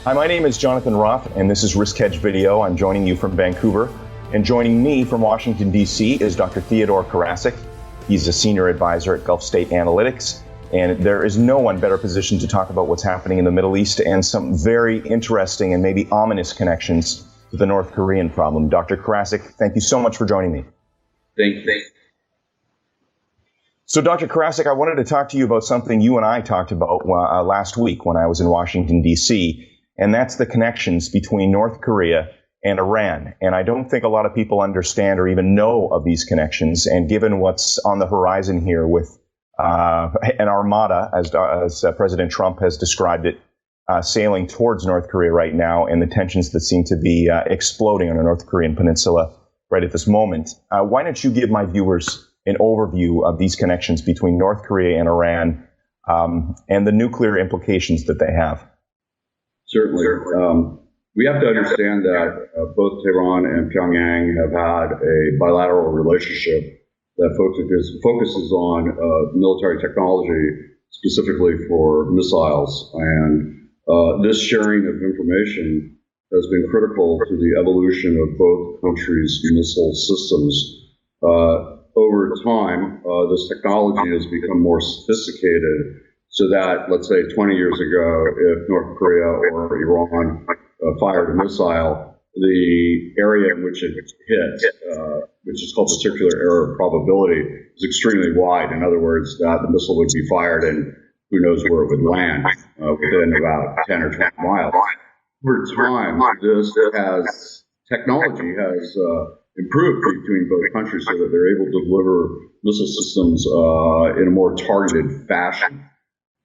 Hi, my name is Jonathan Roth, and this is Risk Hedge Video. I'm joining you from Vancouver. And joining me from Washington, D.C. is Dr. Theodore Karasik. He's a senior advisor at Gulf State Analytics. And there is no one better positioned to talk about what's happening in the Middle East and some very interesting and maybe ominous connections to the North Korean problem. Dr. Karasik, thank you so much for joining me. Thank you. So, Dr. Karasik, I wanted to talk to you about something you and I talked about last week when I was in Washington, D.C., and that's the connections between North Korea and Iran. And I don't think a lot of people understand or even know of these connections. And given what's on the horizon here with an armada, as President Trump has described it, sailing towards North Korea right now, and the tensions that seem to be exploding on the North Korean peninsula right at this moment, why don't you give my viewers an overview of these connections between North Korea and Iran and the nuclear implications that they have? Certainly. We have to understand that both Tehran and Pyongyang have had a bilateral relationship that focuses on military technology, specifically for missiles. And this sharing of information has been critical to the evolution of both countries' missile systems. Over time, this technology has become more sophisticated so that, let's say 20 years ago, if North Korea or Iran fired a missile, the area in which it hit, which is called the circular error of probability, is extremely wide. In other words, that the missile would be fired and who knows where it would land within about 10 or 20 miles. Over time, technology has improved between both countries so that they're able to deliver missile systems in a more targeted fashion.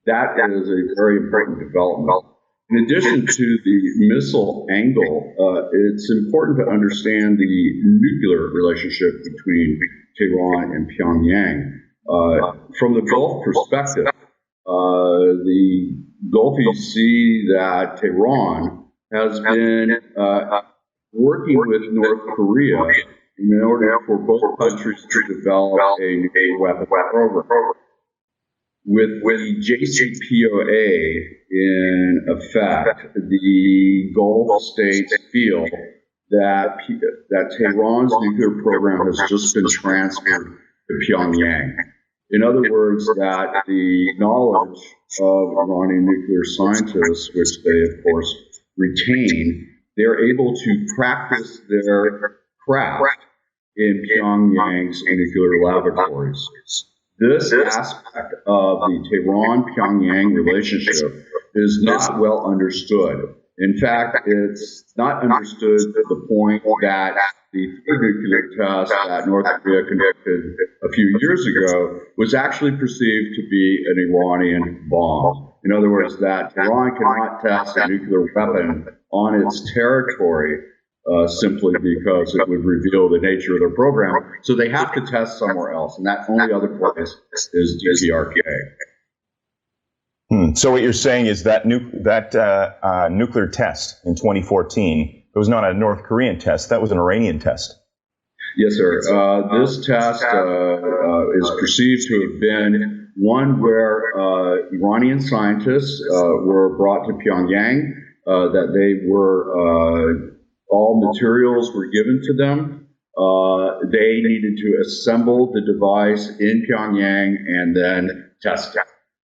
That is a very important development. In addition to the missile angle, it's important to understand the nuclear relationship between Tehran and Pyongyang. From the Gulf perspective, the Gulfies see that Tehran has been working with North Korea in order for both countries to develop a nuclear weapon program. With the JCPOA in effect, the Gulf states feel that Tehran's nuclear program has just been transferred to Pyongyang. In other words, that the knowledge of Iranian nuclear scientists, which they, of course, retain, they're able to practice their craft in Pyongyang's nuclear laboratories. This aspect of the Tehran-Pyongyang relationship is not well understood. In fact, it's not understood to the point that the third nuclear test that North Korea conducted a few years ago was actually perceived to be an Iranian bomb. In other words, that Tehran cannot test a nuclear weapon on its territory simply because it would reveal the nature of their program. So they have to test somewhere else, and that only other place is DPRK. So what you're saying is that nuclear test in 2014, it was not a North Korean test, that was an Iranian test. Yes, sir. This test is perceived to have been one where Iranian scientists were brought to Pyongyang, that they were all materials were given to them. They needed to assemble the device in Pyongyang and then test it.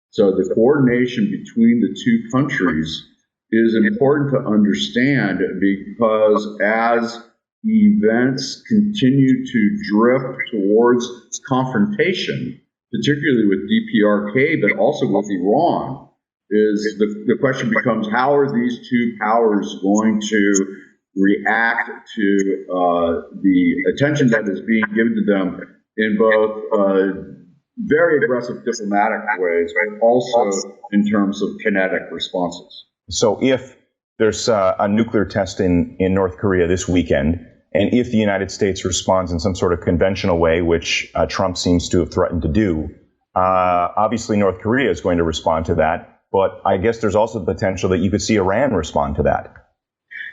So the coordination between the two countries is important to understand because as events continue to drift towards confrontation, particularly with DPRK, but also with Iran, is the question becomes, how are these two powers going to react to the attention that is being given to them in both very aggressive diplomatic ways, but also in terms of kinetic responses. So if there's a nuclear test in North Korea this weekend, and if the United States responds in some sort of conventional way, which Trump seems to have threatened to do, obviously North Korea is going to respond to that. But I guess there's also the potential that you could see Iran respond to that.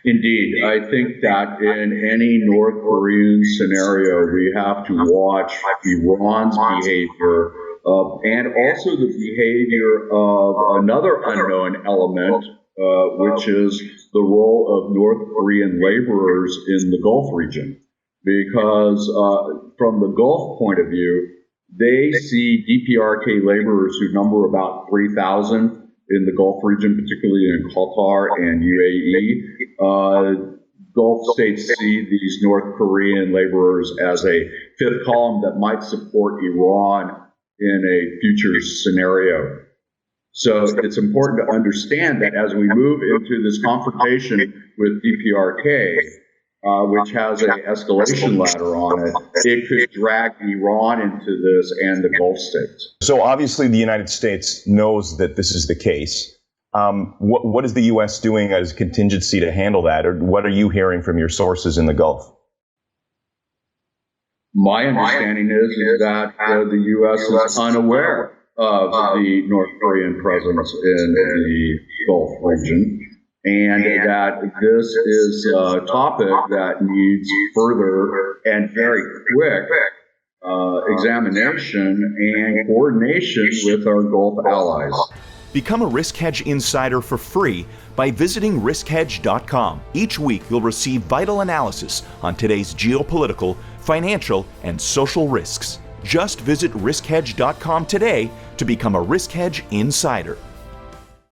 Indeed. I think that in any North Korean scenario, we have to watch Iran's behavior and also the behavior of another unknown element which is the role of North Korean laborers in the Gulf region. Because from the Gulf point of view, they see DPRK laborers who number about 3,000 in the Gulf region, particularly in Qatar and UAE. Gulf states see these North Korean laborers as a fifth column that might support Iran in a future scenario. So it's important to understand that as we move into this confrontation with DPRK, which has an escalation ladder on it, it could drag Iran into this and the Gulf states. So obviously the United States knows that this is the case. What is the U.S. doing as contingency to handle that, or what are you hearing from your sources in the Gulf? My understanding is that the U.S. is unaware of the North Korean presence in the Gulf region, and that this is a topic that needs further and very quick examination and coordination with our Gulf allies. Become a Risk Hedge Insider for free by visiting riskhedge.com. Each week you'll receive vital analysis on today's geopolitical, financial, and social risks. Just visit riskhedge.com today to become a Risk Hedge Insider.